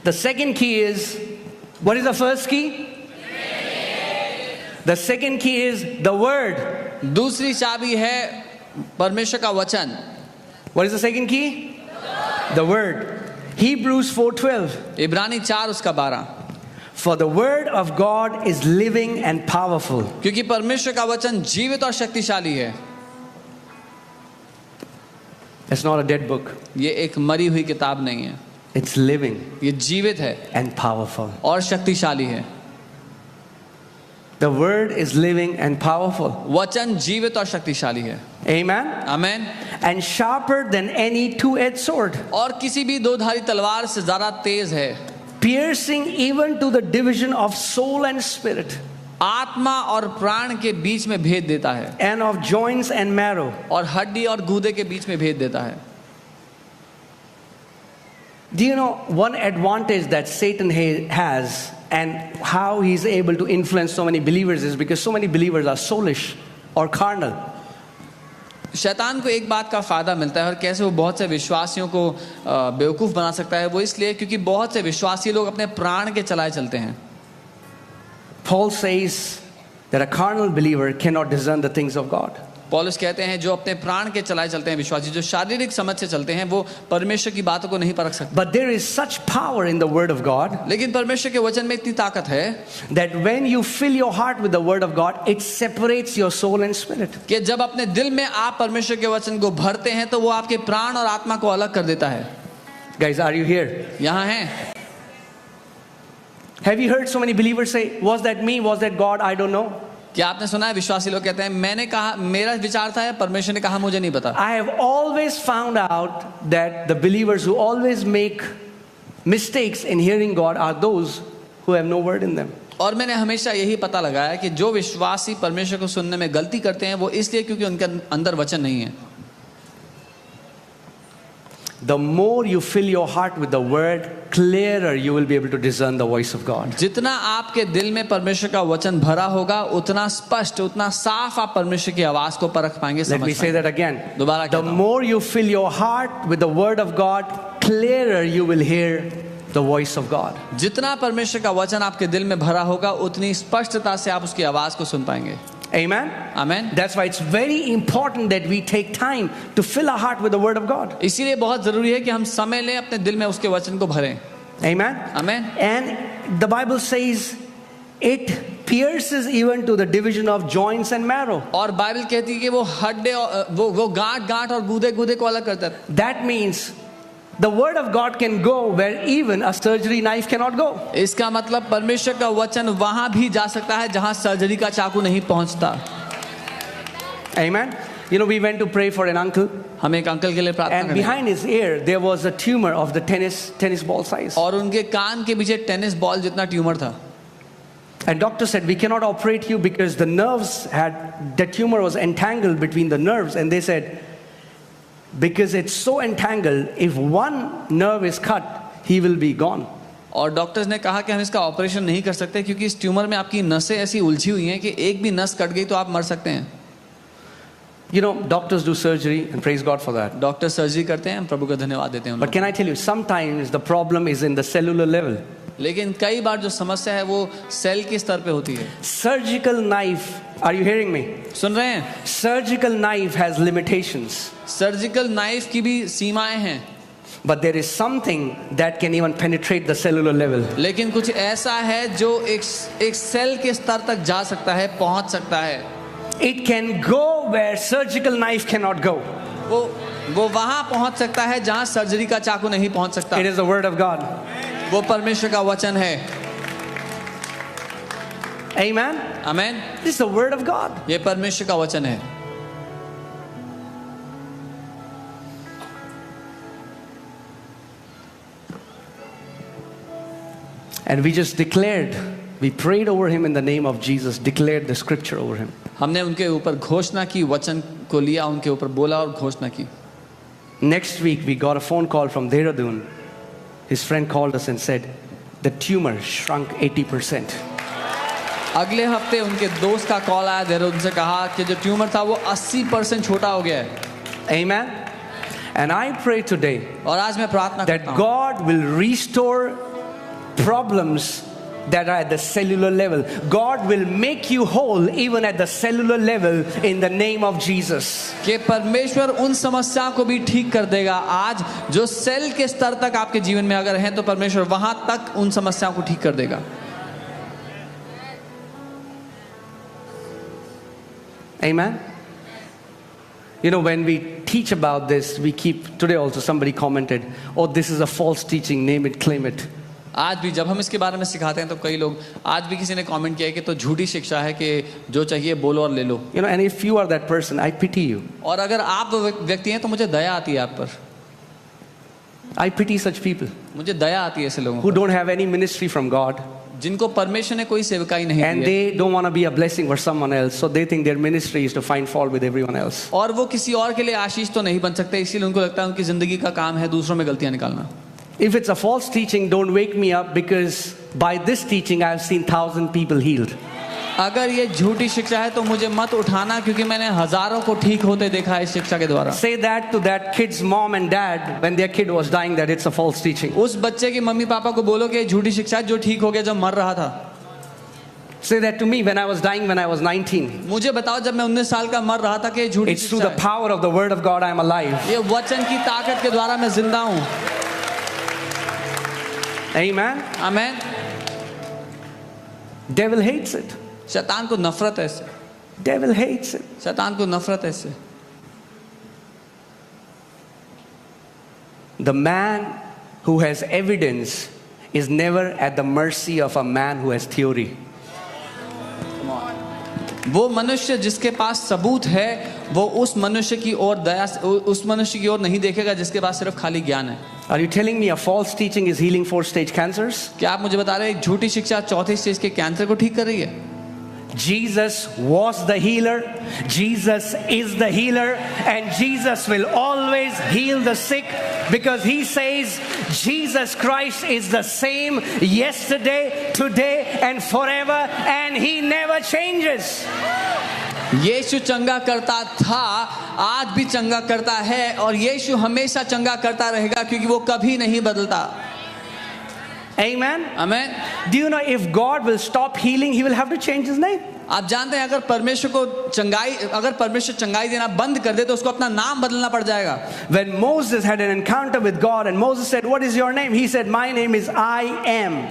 The second key is, what is the first key? The second key is the word. दूसरी चाबी है परमेश्वर का वचन. What is the second key? The word. Hebrews 4:12. इब्रानी 4 उसका 12. For the word of God is living and powerful. क्योंकि परमेश्वर का वचन जीवित और शक्तिशाली है. It's not a dead book. ये एक मरी हुई किताब नहीं है. It's living ये जीवित है and powerful. और शक्तिशाली है. The word is living and powerful. वचन जीवित और शक्तिशाली है. Amen. Amen. And sharper than any two-edged sword. और किसी भी दो धारी तलवार से ज्यादा तेज है. Piercing even to the division of soul and spirit. आत्मा और प्राण के बीच में भेद देता है. And of joints and marrow. और हड्डी और गूदे के बीच में भेद देता है. Do you know one advantage that Satan has and how he's able to influence so many believers is because so many believers are soulish or carnal. शैतान को एक बात का फायदा मिलता है और कैसे वो बहुत से विश्वासियों को बेवकूफ बना सकता है वो इसलिए क्योंकि बहुत से विश्वासी लोग अपने प्राण के चलाए चलते हैं. Paul says that a carnal believer cannot discern the things of God. पौलुस कहते हैं जो अपने प्राण के चलाए चलते हैं विश्वासी जो शारीरिक समझ से चलते हैं वो परमेश्वर की बातों को नहीं परख सकते. But there is such power in the word of God. लेकिन परमेश्वर के वचन में इतनी ताकत है that when you fill your heart with the word of God, it separates your soul and spirit. कि जब अपने दिल में आप परमेश्वर के वचन को भरते हैं तो वो आपके प्राण और आत्मा को अलग कर देता है. Guys, are you here? यहाँ हैं. Have you heard so many believers say, was that me, was that God, I don't know? क्या आपने सुना है विश्वासी लोग कहते हैं मैंने कहा मेरा विचार था या परमेश्वर ने कहा मुझे नहीं पता. I have always found out that the believers who always make mistakes in hearing God are those who have no word in them. और मैंने हमेशा यही पता लगाया कि जो विश्वासी परमेश्वर को सुनने में गलती करते हैं वो इसलिए क्योंकि उनके अंदर वचन नहीं है. The more you fill your heart with the word, clearer you will be able to discern the voice of God. जितना आपके दिल में परमेश्वर का वचन भरा होगा उतना स्पष्ट उतना साफ आप परमेश्वर की आवाज को परख पाएंगे. Let me say that again. दोबारा The more you fill your heart with the word of God, clearer you will hear the voice of God. जितना परमेश्वर का वचन आपके दिल में भरा होगा उतनी स्पष्टता से आप उसकी आवाज को सुन पाएंगे. Amen. Amen. That's why it's very important that we take time to fill our heart with the word of God. इसीलिए बहुत जरूरी है कि हम समय लें अपने दिल में उसके वचन को भरें. Amen. Amen. And the Bible says it pierces even to the division of joints and marrow. और बाइबल कहती है कि वो हड्डे वो गांठ और गूदे को अलग करता है. That means the word of God can go where even a surgery knife cannot go. इसका मतलब परमेश्वर का वचन वहां भी जा सकता है जहां सर्जरी का चाकू नहीं पहुंचता. Amen. You know, we went to pray for an uncle. हम एक अंकल के लिए प्रार्थना And करें. behind his ear there was a tumor of the tennis ball size. और उनके कान के पीछे टेनिस बॉल जितना ट्यूमर था. And doctor said we cannot operate you because the tumor was entangled between the nerves, and they said because it's so entangled, if one nerve is cut, he will be gone. और doctors ने कहा कि हम इसका operation नहीं कर सकते क्योंकि इस ट्यूमर में आपकी नसें ऐसी उलझी हुई हैं कि एक भी नस कट गई तो आप मर सकते हैं. You know, doctors do surgery and praise God for that. Doctor surgery करते हैं, हम प्रभु का धन्यवाद देते हैं. But can I tell you, sometimes the problem is in the cellular level. लेकिन कई बार जो समस्या है वो सेल के स्तर पे होती है. Surgical knife, are you hearing me? सुन रहे हैं? Surgical knife has limitations. Surgical knife की भी सीमाएं हैं. But there is something that can even penetrate the cellular level. लेकिन कुछ ऐसा है जो एक सेल के स्तर तक जा सकता है, पहुंच सकता है. It can go where surgical knife cannot go. वो वहां पहुंच सकता है जहां सर्जरी का चाकू नहीं पहुंच सकता. It is the word of God. वो परमेश्वर का वचन है. Amen. Amen. This is the word of God. ये परमेश्वर का वचन है. And we just declared, we prayed over him in the name of Jesus, declared the scripture over him. हमने उनके ऊपर घोषणा की, वचन को लिया, उनके ऊपर बोला और घोषणा की. Next week we got a phone call from Dehradun. His friend called us and said the tumor shrunk 80%. अगले हफ्ते उनके दोस्त का कॉल आया देहरादून से, कहा कि जो ट्यूमर था वो 80% छोटा हो गया है. Amen. And I pray today और आज मैं प्रार्थना that करता हूं God will restore problems that are at the cellular level. God will make you whole even at the cellular level in the name of Jesus. कि परमेश्वर उन समस्याओं को भी ठीक कर देगा। आज जो सेल के स्तर तक आपके जीवन में अगर हैं तो परमेश्वर वहां तक उन समस्याओं को ठीक कर देगा। Amen. You know, when we teach about this, we keep, today also somebody commented, oh, this is a false teaching, name it, claim it. आज भी जब हम इसके बारे में सिखाते हैं तो कई लोग, आज भी किसी ने कमेंट किया है कि तो झूठी शिक्षा है कि जो चाहिए बोलो और ले लो। You know, and if you are that person, I pity you. और अगर आप वो व्यक्ति हैं तो मुझे दया आती है आप पर। I pity such people मुझे दया आती है ऐसे लोगों who पर, don't have any ministry from God, जिनको परमेश्वर ने कोई सेवकाई नहीं and दी है they don't want to be a blessing for someone else, so they think their ministry is to find fault with everyone else. और वो किसी और के लिए आशीष तो नहीं बन सकते, इसीलिए उनको लगता है उनकी जिंदगी का काम है दूसरों में गलतियां निकालना। If it's a false teaching, don't wake me up, because by this teaching I have seen 1,000 people healed. अगर ये झूठी शिक्षा है तो मुझे मत उठाना, क्योंकि मैंने हजारों को ठीक होते देखा है इस शिक्षा के द्वारा। Say that to that kid's mom and dad when their kid was dying, that it's a false teaching. उस बच्चे की मम्मी पापा को बोलो कि झूठी शिक्षा है, जो ठीक हो गया जब मर रहा था। Say that to me when I was dying when I was 19. मुझे बताओ जब मैं 19 साल का मर रहा था कि ये झूठी It's through शिक्षा the है। power of the word of God I am alive. ये वचन की ताकत के द्वारा मैं जिंदा हूँ। Amen. Amen. Devil hates it. शैतान को नफरत है इससे, Devil hates it. शैतान को नफरत है इससे। The man who has evidence is never at the mercy of a man who has theory. वो मनुष्य जिसके पास सबूत है वो उस मनुष्य की ओर दया, उस मनुष्य की ओर नहीं देखेगा जिसके पास सिर्फ खाली ज्ञान है। Are you telling me a false teaching is healing 4-stage cancers? क्या आप मुझे बता रहे हैं झूठी शिक्षा चौथे स्टेज के कैंसर को ठीक कर रही है? Jesus was the healer, Jesus is the healer, and Jesus will always heal the sick, because he says Jesus Christ is the same yesterday, today and forever, and he never changes. यीशु चंगा करता था, आज भी चंगा करता है, और यीशु हमेशा चंगा करता रहेगा क्योंकि वो कभी नहीं बदलता। Amen. Amen. Do you know if God will stop healing, he will have to change his name? आप जानते हैं अगर परमेश्वर चंगाई देना बंद कर दे तो उसको अपना नाम बदलना पड़ जाएगा। When Moses had an encounter with God and Moses said, "What is your name?" He said, "My name is I am."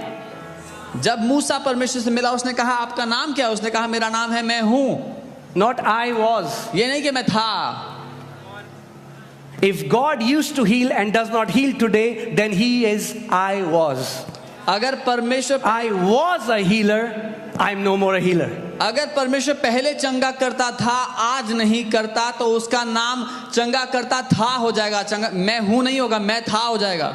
जब मूसा परमेश्वर से मिला उसने कहा आपका नाम क्या है? उसने कहा मेरा नाम है मैं हूं। Not I was. ये नहीं कि मैं था। If God used to heal and does not heal today, then he is I was. अगर परमेश्वर I was a healer, I'm no more a healer. अगर परमेश्वर पहले चंगा करता था आज नहीं करता तो उसका नाम चंगा करता था हो जाएगा। चंगा मैं हूं नहीं होगा, मैं था हो जाएगा।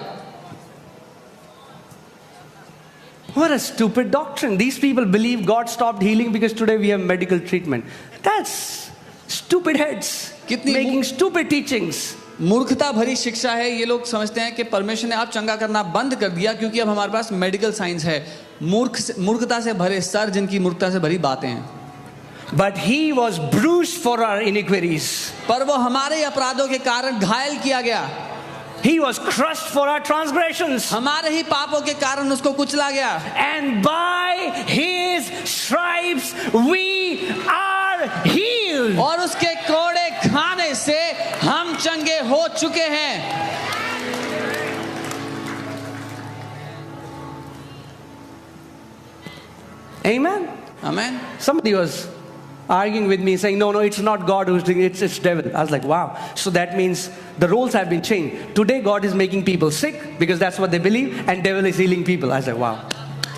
What a stupid doctrine. These people believe God stopped healing because today we have medical treatment. That's stupid heads making stupid teachings. मूर्खता भरी शिक्षा है। ये लोग समझते हैं कि परमेश्वर ने अब चंगा करना बंद कर दिया क्योंकि अब हमारे पास मेडिकल साइंस है। मूर्खता से भरे सर जिनकी मूर्खता से भरी बातें हैं। But he was bruised for our iniquities. पर वो हमारे अपराधों के कारण घायल किया गया। He was crushed for our transgressions. हमारे ही पापों के कारण उसको कुचला गया। And by his stripes we are healed. और उसके कोड़े खाने से हम चंगे हो चुके हैं। Amen. Amen. Somebody was arguing with me saying, no, it's not God who's doing it, it's devil. I was like, wow. So that means the roles have been changed. Today God is making people sick because that's what they believe, and devil is healing people. I was like, wow.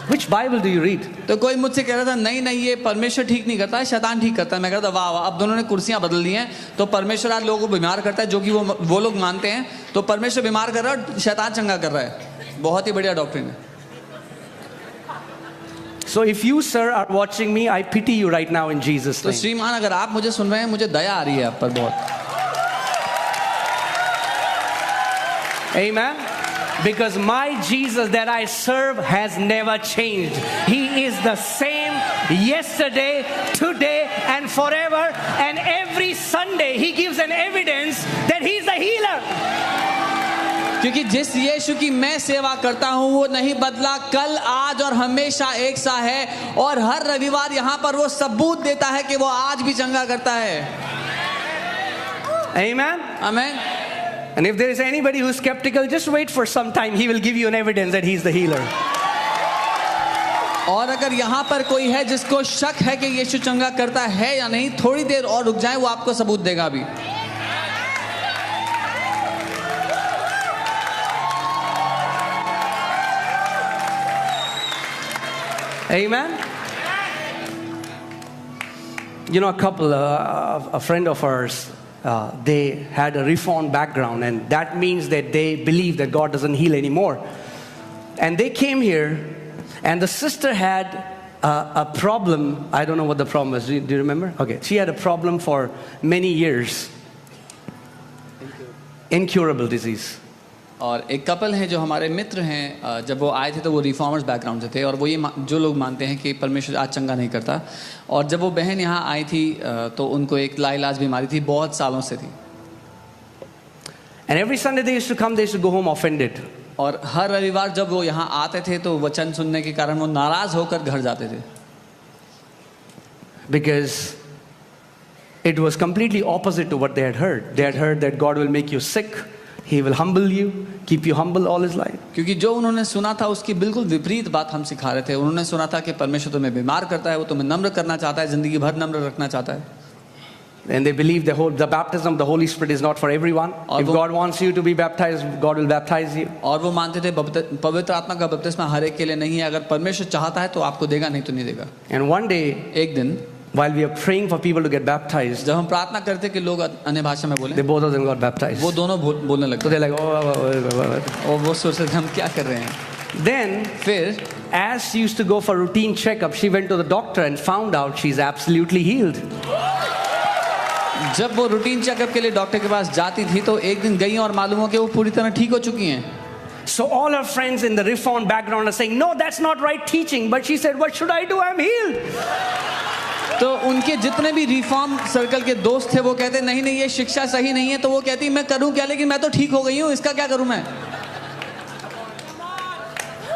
Which Bible do you read? तो कोई मुझसे कह रहा था नहीं ये परमेश्वर ठीक नहीं करता है, शैतान ठीक करता है। मैं कहता वाह अब दोनों ने कुर्सियां बदल दी हैं। तो परमेश्वर आज लोगों को बीमार करता है जो कि वो लोग मानते हैं। तो परमेश्वर बीमार कर रहा है, शैतान चंगा कर रहा है। बहुत ही बढ़िया डॉक्ट्रिन है। So if you, sir, are watching me, I pity you right now in Jesus' तो name. श्रीमान अगर आप मुझे सुन रहे हैं मुझे दया आ रही है आप पर बहुत। Amen. Because my Jesus that I serve has never changed. He is the same yesterday, today, and forever. And every Sunday He gives an evidence that He's the healer. क्योंकि जिस यीशु की मैं सेवा करता हूं वो नहीं बदला, कल आज और हमेशा एक सा है, और हर रविवार यहां पर वो सबूत देता है कि वो आज भी चंगा करता है। Amen? आमीन। And if there is anybody who's skeptical, just wait for some time. He will give you an evidence that he's the healer. और अगर यहाँ पर कोई है जिसको शक है कि यीशु चंगा करता है या नहीं, थोड़ी देर और रुक जाए, वो आपको सबूत देगा अभी। Amen? You know, a friend of ours, they had a reformed background, and that means that they believe that God doesn't heal anymore. And they came here, and the sister had a problem. I don't know what the problem was. Do you remember? Okay. She had a problem for many years. Incurable disease. और एक couple हैं जो हमारे मित्र हैं, जब वो आए थे तो वो रिफॉर्मर्स बैकग्राउंड से थे, और वो जो लोग मानते हैं कि परमेश्वर आज चंगा नहीं करता। और जब वो बहन यहाँ आई थी तो उनको एक लाइलाज बीमारी थी, बहुत सालों से थी। And every Sunday they used to come, they used to go home offended. और हर रविवार जब वो यहाँ आते थे तो वचन सुनने के कारण वो नाराज होकर घर जाते थे, because it was completely opposite to what they had heard. They had heard that God will make you sick, He will humble you, keep you humble all His life. क्योंकि जो उन्होंने सुना था उसकी बिल्कुल विपरीत बात हम सिखा रहे थे। उन्होंने सुना था कि परमेश्वर तुम्हें बीमार करता है, वो तुम्हें नम्र करना चाहता है, जिंदगी भर नम्र रखना चाहता है। And they believe the baptism of the Holy Spirit is not for everyone. If God wants you to be baptized, God will baptize you. और वो मानते थे पवित्र आत्मा का बपतिस्मा हर एक के लिए नहीं है, अगर परमेश्वर चाहता है तो आपको देगा, नहीं तो नहीं देगा। And one day, एक दिन while we are praying for people to get baptized, जब हम प्रार्थना करते कि लोग अन्य भाषा में बोले, they both of them got baptized. वो दोनों बोलने लगे। So they're like, oh. और वो सोचते थे हम क्या कर रहे हैं। Then, फिर as she used to go for routine checkup, she went to the doctor and found out she's absolutely healed. जब वो रूटीन चेकअप के लिए डॉक्टर के पास जाती थी तो एक दिन गई और मालूम हो कि वो पूरी तरह ठीक हो चुकी हैं। So all her friends in the reformed background are saying, no, that's not right teaching. But she said, what should I do? I'm healed. तो उनके जितने भी रिफॉर्म सर्कल के दोस्त थे वो कहते नहीं नहीं ये शिक्षा सही नहीं है। तो वो कहती मैं करूं क्या, लेकिन मैं तो ठीक हो गई हूं, इसका क्या करूं मैं।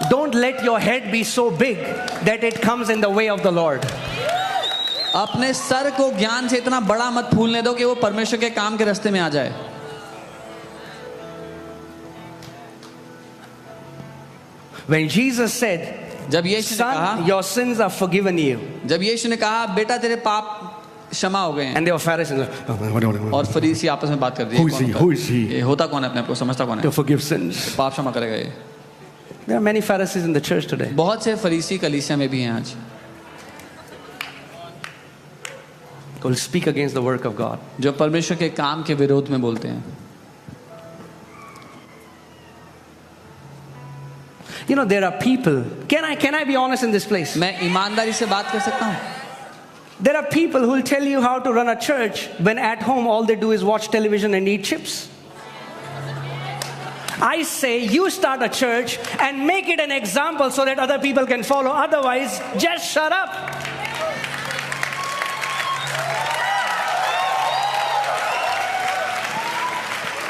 Don't let your head be so big that it comes in the way of the Lord. अपने सर को ज्ञान से इतना बड़ा मत फूलने दो कि वो परमेश्वर के काम के रास्ते में आ जाए। When Jesus said, जब यीशु ने कहा, son, your sins are forgiven you. जब यीशु ने कहा बेटा तेरे पाप क्षमा हो गए हैं, And they were Pharisees. और फरीसी आपस में बात कर रही है, Who is he? ये होता कौन है, अपने आप को समझता कौन है, To forgive sins. पाप क्षमा करेगा ये। There are many Pharisees in the church today. बहुत से फरीसी कलीसिया में भी हैं आज, Who will speak against the work of God. जो परमेश्वर के काम के विरोध में बोलते हैं। You know, there are people. Can I be honest in this place? मैं ईमानदारी से बात कर सकता हूँ। There are people who will tell you how to run a church when at home all they do is watch television and eat chips. I say you start a church and make it an example so that other people can follow. Otherwise, just shut up.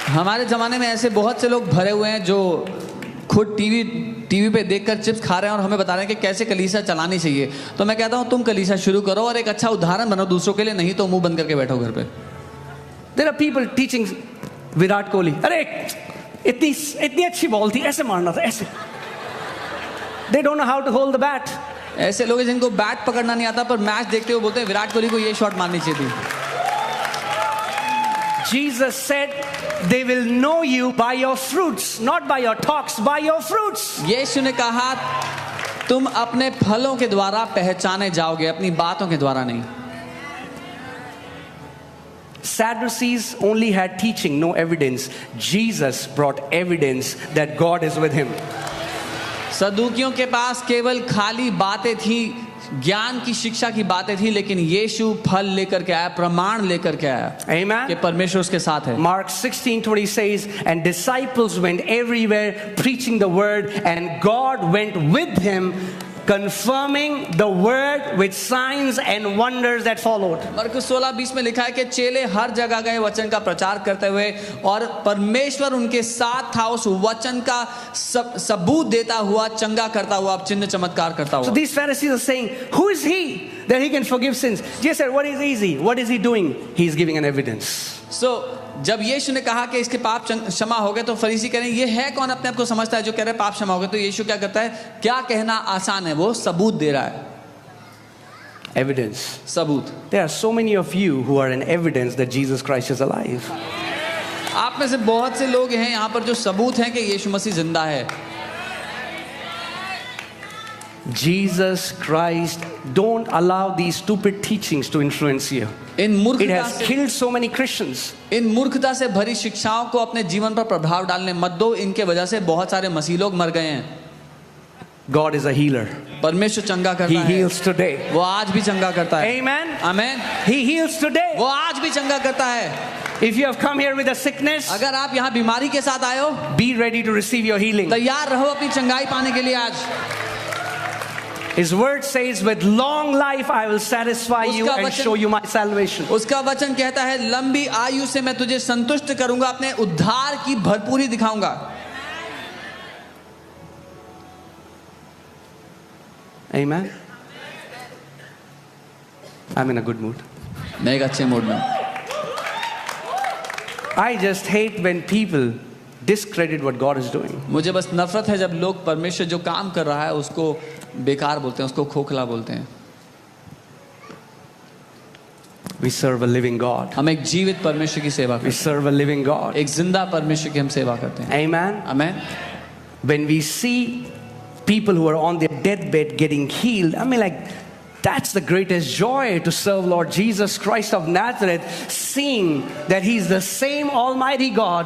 हमारे ज़माने में ऐसे बहुत से लोग भरे हुए हैं जो खुद टीवी पे देखकर चिप्स खा रहे हैं और हमें बता रहे हैं कि कैसे कलीसिया चलानी चाहिए। तो मैं कहता हूँ तुम कलीसिया शुरू करो और एक अच्छा उदाहरण बनो दूसरों के लिए, नहीं तो मुंह बंद करके बैठो घर पे। There are people teaching Virat Kohli, अरे इतनी अच्छी बॉल थी, ऐसे मारना था, ऐसे। They don't know how to hold the bat. ऐसे लोग हैं जिनको बैट पकड़ना नहीं आता, पर मैच देखते हुए बोलते हैं विराट कोहली को ये शॉट मारनी चाहिए थी। Jesus said, they will know you by your fruits, not by your talks, by your fruits. यीशु ने कहा तुम अपने फलों के द्वारा पहचाने जाओगे, अपनी बातों के द्वारा नहीं। Sadducees only had teaching, no evidence. Jesus brought evidence that God is with him. सदूकियों के पास केवल खाली बातें थी, ज्ञान की शिक्षा की बातें थी, लेकिन यीशु फल लेकर के आया, प्रमाण लेकर के आया। Amen. कि परमेश्वर उसके साथ है। Mark 16:20 says, and disciples went everywhere preaching the word, and God went with him confirming the word with signs and wonders that followed. मरकुस 16:20 में लिखा है कि चेले हर जगह गए वचन का प्रचार करते हुए, और परमेश्वर उनके साथ था, उस वचन का सबूत देता हुआ, चंगा करता हुआ, चिन्ह चमत्कार करता So हुआ। these Pharisees are saying, who is he that he can forgive sins? Jesus said, what is easy? What is he doing? He is giving an evidence. So जब यीशु ने कहा कि इसके पाप क्षमा हो गए, तो फरीसी कह रहे हैं ये है कौन अपने आप को समझता है जो कह रहे हैं पाप क्षमा हो गए? तो यीशु क्या करता है? क्या कहना आसान है, वो सबूत दे रहा है। Evidence. सबूत। There are so many of you who are an evidence that Jesus Christ is alive. आप में से बहुत से लोग हैं यहाँ पर जो सबूत हैं कि यीशु मसीह जिंदा है। Jesus Christ, don't allow these stupid teachings to influence you. In It मूर्खता has से killed so many Christians. इन मूर्खता से भरी शिक्षाओं को अपने जीवन पर प्रभाव डालने मत दो। इनके वजह से बहुत सारे मसीह लोग मर गए हैं। God is a healer. परमेश्वर चंगा He करता है, heals today. वो आज भी चंगा करता है। Amen. Amen. He heals today. वो आज भी चंगा करता है। If you have come here with a sickness, अगर आप यहाँ बीमारी के साथ आए हो, be ready to receive your healing. तैयार रहो अपनी चंगाई पाने के लिए। आज His word says, with long life I will satisfy you उसका and वचन- show you my salvation. उसका वचन कहता है लंबी आयु से मैं तुझे संतुष्ट करूंगा, अपने उद्धार की भरपूरी दिखाऊंगा। Amen. I'm in a good mood. मैं एक अच्छे मूड में हूं। I just hate when people discredit what God is doing. मुझे बस नफरत है जब लोग परमेश्वर जो काम कर रहा है उसको बेकार बोलते हैं, उसको खोखला बोलते हैं। We serve a living God. हम एक जीवित परमेश्वर की सेवा We करते serve a living God. हैं, एक जिंदा परमेश्वर की हम सेवा करते हैं। Amen. Amen. When we see people who are on their deathbed getting healed, I mean, like, that's the greatest joy to serve Lord Jesus Christ of Nazareth, seeing that He's the same Almighty God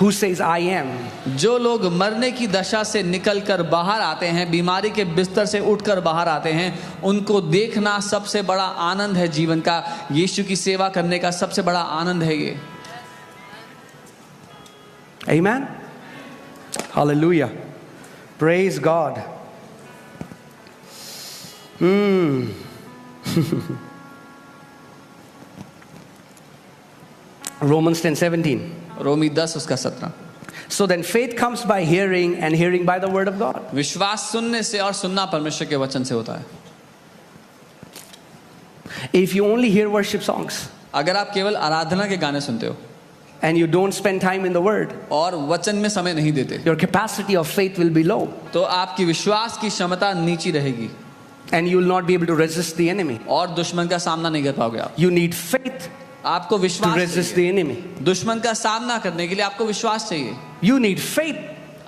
who says, I am. जो लोग मरने की दशा से निकलकर बाहर आते हैं, बीमारी के बिस्तर से उठकर बाहर आते हैं, उनको देखना सबसे बड़ा आनंद है जीवन का। यीशु की सेवा करने का सबसे बड़ा आनंद है ये। Amen. Hallelujah. Praise God. Romans 10:17. रोमी 10 उसका 17। So then faith comes by hearing, and hearing by the word of God. विश्वास सुनने से और सुनना परमेश्वर के वचन से होता है। If you only hear worship songs अगर आप केवल आराधना के गाने सुनते हो and you don't spend time in the word, और वचन में समय नहीं देते, your capacity of faith will be low, तो आपकी विश्वास की क्षमता नीची रहेगी and you will not be able to resist the enemy. और दुश्मन का सामना नहीं कर पाओगे आप। You need faith आपको to विश्वास resist चाहिए। the enemy. दुश्मन का सामना करने के लिए आपको विश्वास चाहिए। You need faith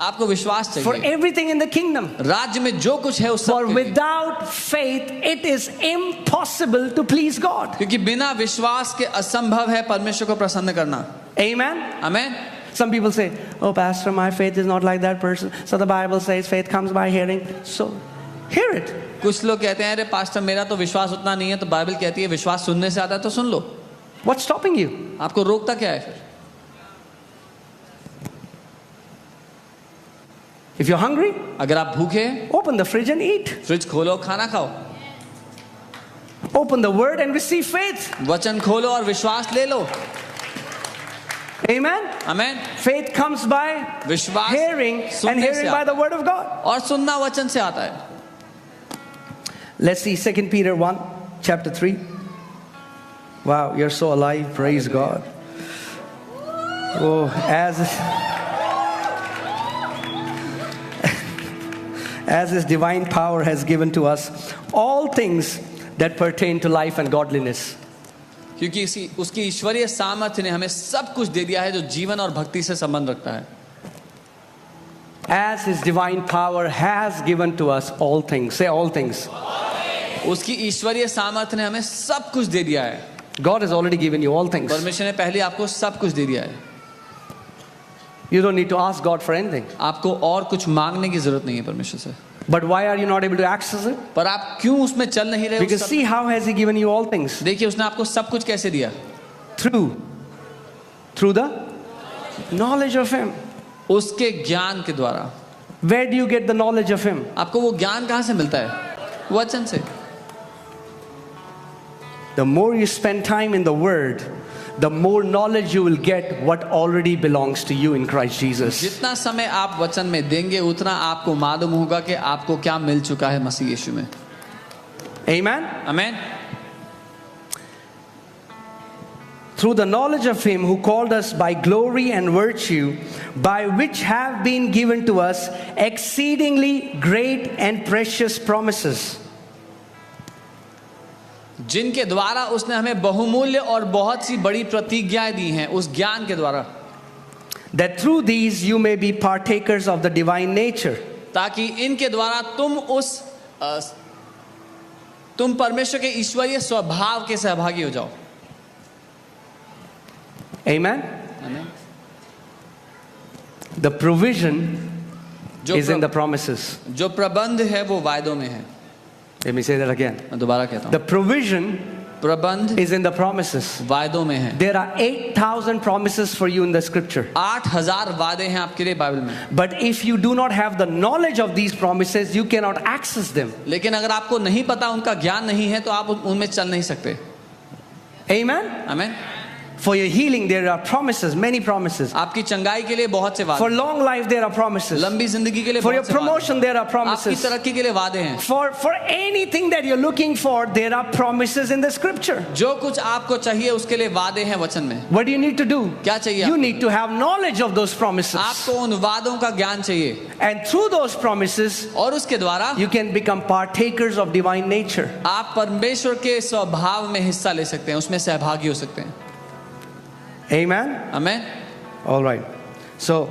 आपको विश्वास for चाहिए everything in the kingdom. राज्य में जो कुछ है उस सब For के लिए। without faith, it is impossible to please God. क्योंकि बिना विश्वास के असंभव है परमेश्वर को प्रसन्न करना। Amen. Amen. Some people say, oh, Pastor, my faith is not like that person. So the Bible says faith comes by hearing. So hear it. कुछ लोग कहते हैं अरे पास्टर मेरा तो विश्वास उतना नहीं है, तो बाइबल कहती है विश्वास सुनने से आता है, तो सुन लो। What's stopping you? आपको रोकता क्या है फिर? If you're hungry, अगर आप भूखे हैं, open the fridge and eat. Fridge खोलो, खाना खाओ। Open the word and receive faith. वचन खोलो और विश्वास ले लो। Amen. Amen. Faith comes by विश्वास hearing, and सुनने hearing से by आता the word of God. है और सुनना वचन से आता है। Let's see 2 Peter 1, chapter 3. Wow, you're so alive. Praise God. Oh, as His divine power has given to us all things that pertain to life and godliness. क्योंकि उसकी ईश्वरीय सामर्थ्य ने हमें सब कुछ दे दिया है जो जीवन और भक्ति से संबंध रखता है। As His divine power has given to us all things. Say all things. उसकी ईश्वरीय सामर्थ्य ने हमें सब कुछ दे दिया है। God has already given you all things. परमेश्वर ने पहले आपको सब कुछ दे दिया है। You don't need to ask God for anything. आपको और कुछ मांगने की जरूरत नहीं है परमेश्वर से। But why are you not able to access it? पर आप क्यों उसमें चल नहीं रहे? Because see how has He given you all things? देखिए उसने आपको सब कुछ कैसे दिया? Through the knowledge of Him. उसके ज्ञान के द्वारा। Where do you get the knowledge of Him? आपको वो ज्ञान कहाँ से मिलता है? वचन से. The more you spend time in the Word, the more knowledge you will get what already belongs to you in Christ Jesus. जितना समय आप वचन में देंगे उतना आपको मालूम होगा कि आपको क्या मिल चुका है मसीह यीशु में. Amen? आमीन. Through the knowledge of Him who called us by glory and virtue, by which have been given to us exceedingly great and precious promises. जिनके द्वारा उसने हमें बहुमूल्य और बहुत सी बड़ी प्रतिज्ञाएं दी हैं उस ज्ञान के द्वारा, That through these you may be partakers of the divine nature. ताकि इनके द्वारा तुम परमेश्वर के ईश्वरीय स्वभाव के सहभागी हो जाओ. Amen? The provision is in the promises. जो प्रबंध है वो वायदों में है. Let me say that again. मैं दोबारा कहता हूँ. The provision प्रबंध is in the promises. वायदों में है. There are 8,000 promises for you in the scripture. 8,000 वादे हैं आपके लिए बाइबल में. But if you do not have the knowledge of these promises, you cannot access them. लेकिन अगर आपको नहीं पता, उनका ज्ञान नहीं है, तो आप उनमें चल नहीं सकते. Amen? आमीन. For your healing, there are promises, many promises. आपकी चंगाई के लिए बहुत से For वादे. long life, there are promises. लंबी जिंदगी के लिए For your बहुत से वादे. promotion, there are आपकी promises. तरक्की के लिए वादे हैं. For anything that you're looking for, there are promises in the scripture. जो कुछ आपको चाहिए उसके लिए वादे हैं वचन में. What do you need to do? क्या चाहिए? You need to have knowledge of those promises. आपको उन वादों का ज्ञान चाहिए. And through those promises, और उसके द्वारा you can become partakers of divine nature. आप परमेश्वर के स्वभाव में हिस्सा ले सकते हैं, उसमें सहभागी हो सकते हैं. Amen? आमीन. All right. So,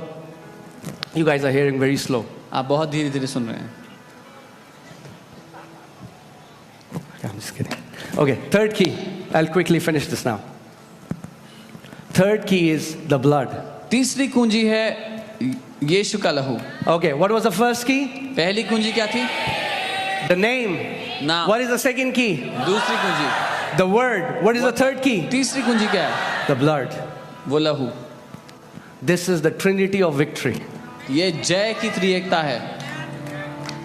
you guys are hearing very slow. आप बहुत धीरे धीरे सुन रहे हैं. I'm just kidding. Okay, third key. I'll quickly finish this now. Third key is the blood. तीसरी कुंजी है यीशु का लहू. Okay, what was the first key? पहली कुंजी क्या थी? The name. नाम. What is the second key? दूसरी कुंजी. The word. What is the third key? तीसरी कुंजी क्या है? The blood. वो लहू. This is the trinity of victory. ये जय की त्रिएकता है.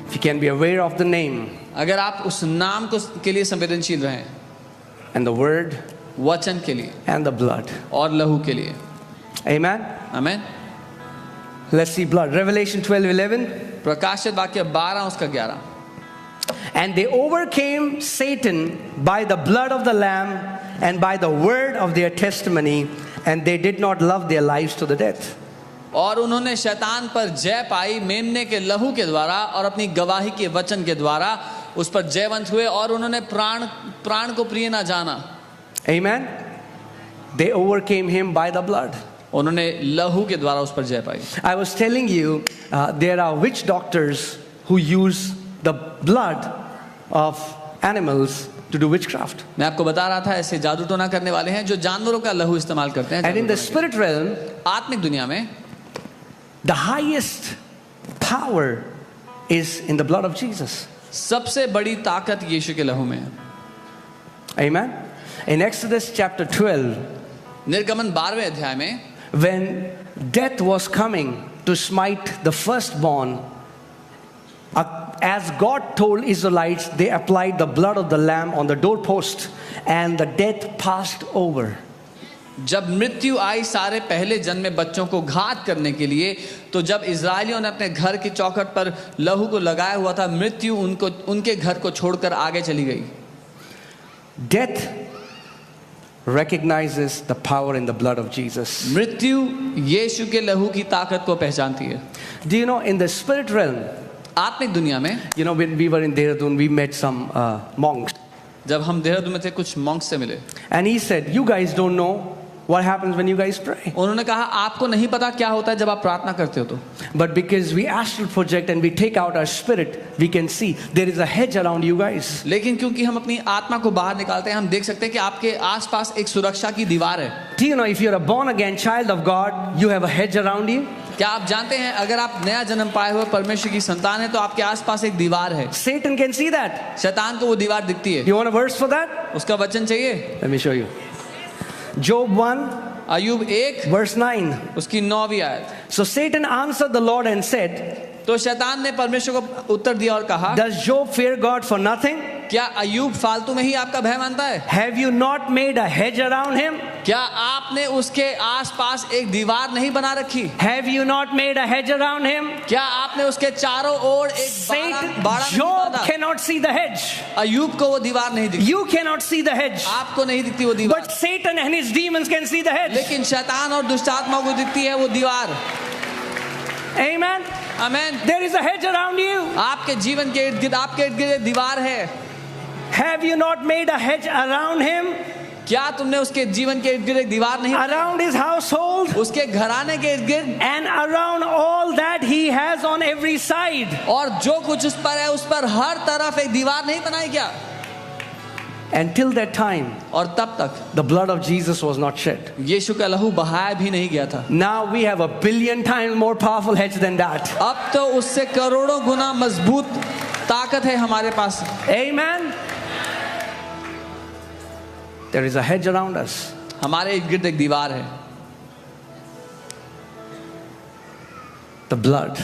If you can be aware of the name अगर आप उस नाम को के लिए संवेदनशील रहें, and the word वचन के लिए and the blood. और लहू के लिए. Amen? आमीन. Let's see blood. Revelation 12:11. प्रकाशित वाक्य 12 उसका 11. And they overcame Satan by the blood of the Lamb and by the word of their testimony, and they did not love their lives to the death. और उन्होंने शैतान पर जय पाई मेमने के लहू के द्वारा और अपनी गवाही के वचन के द्वारा उस पर जयवंत हुए और उन्होंने प्राण को प्रिय ना जाना. Amen? They overcame him by the blood. उन्होंने लहू के द्वारा उस पर जय पाई. I was telling you, there are witch doctors who use the blood of animals to do witchcraft. मैं आपको बता रहा था ऐसे जादू टोना करने वाले हैं जो जानवरों का लहू इस्तेमाल करते हैं. And in the spirit realm, आत्मिक दुनिया में the highest power is in the blood of Jesus. सबसे बड़ी ताकत यीशु के लहू में है. Amen? In Exodus chapter 12, निर्गमन 12वें अध्याय में when death was coming to smite the firstborn, as God told Israelites, they applied the blood of the lamb on the doorpost and the death passed over. जब मृत्यु आई सारे पहले जन्मे बच्चों को घात करने के लिए, तो जब इजरायलियों ने अपने घर की चौखट पर लहू को लगाया हुआ था, मृत्यु उनके घर को छोड़कर आगे चली गई. Death recognizes the power in the blood of Jesus. मृत्यु यीशु के लहू की ताकत को पहचानती है. Do you know, in the spirit realm, आत्मिक दुनिया में, you know, when we were in Dehradun, we met some monks. जब हम देहरादून में थे कुछ मॉन्क्स से मिले. And he said, you guys don't know what happens when you guys pray. उन्होंने कहा आपको नहीं पता क्या होता है जब आप प्रार्थना करते हो तो. But because we astral project and we take out our spirit, we can see there is a hedge around you guys. लेकिन क्योंकि हम अपनी आत्मा को बाहर निकालते हैं, हम देख सकते हैं कि आपके आसपास एक सुरक्षा की दीवार है. Do you know, if you're a born again child of God, you have a hedge around you? क्या आप जानते हैं अगर आप नया जन्म पाए हुए परमेश्वर की संतान है तो आपके आसपास एक दीवार है. Satan can see that. शैतान को वो दीवार दिखती है. You want a verse for that? उसका वचन चाहिए? Let me show you. Job 1, Ayyub 1 verse 9. उसकी 9वीं आयत. So Satan answered the Lord and said, तो शैतान ने परमेश्वर को उत्तर दिया और कहा, Does Job fear God for nothing? क्या अय्यूब फालतू में ही आपका भय मानता है? Have you not made a hedge around him? क्या आपने उसके आसपास एक दीवार नहीं बना रखी? Have you not made a hedge around him? क्या आपने उसके चारों ओर एक Satan, बाड़ा नहीं Job बांधा? cannot see the hedge. अय्यूब को वो दीवार नहीं दिखती, You cannot see the hedge. आपको नहीं दिखती वो दीवार, But Satan and his demons can see the hedge. लेकिन शैतान और दुष्टात्मा को दिखती है वो दीवार। Amen. Amen. There is a hedge around you. आपके जीवन के इर्द गिर्द, आपके इर्द गिर्द एक दीवार है। Have you not made a hedge around him? क्या तुमने उसके जीवन के इर्द गिर्द एक दीवार नहीं बनाई? Around his household? उसके घराने के इर्द गिर्द And around all that he has on every side. और जो कुछ उस पर है उस पर हर तरफ एक दीवार नहीं बनाई क्या? Until that time, और तब तक the blood of Jesus was not shed. यीशु का लहू बहाया भी नहीं गया था। Now we have a billion times more powerful hedge than that. अब तो उससे करोड़ों गुना मजबूत ताकत है हमारे पास। Amen. There is a hedge around us. हमारे इर्द गिर्द एक दीवार है, The blood.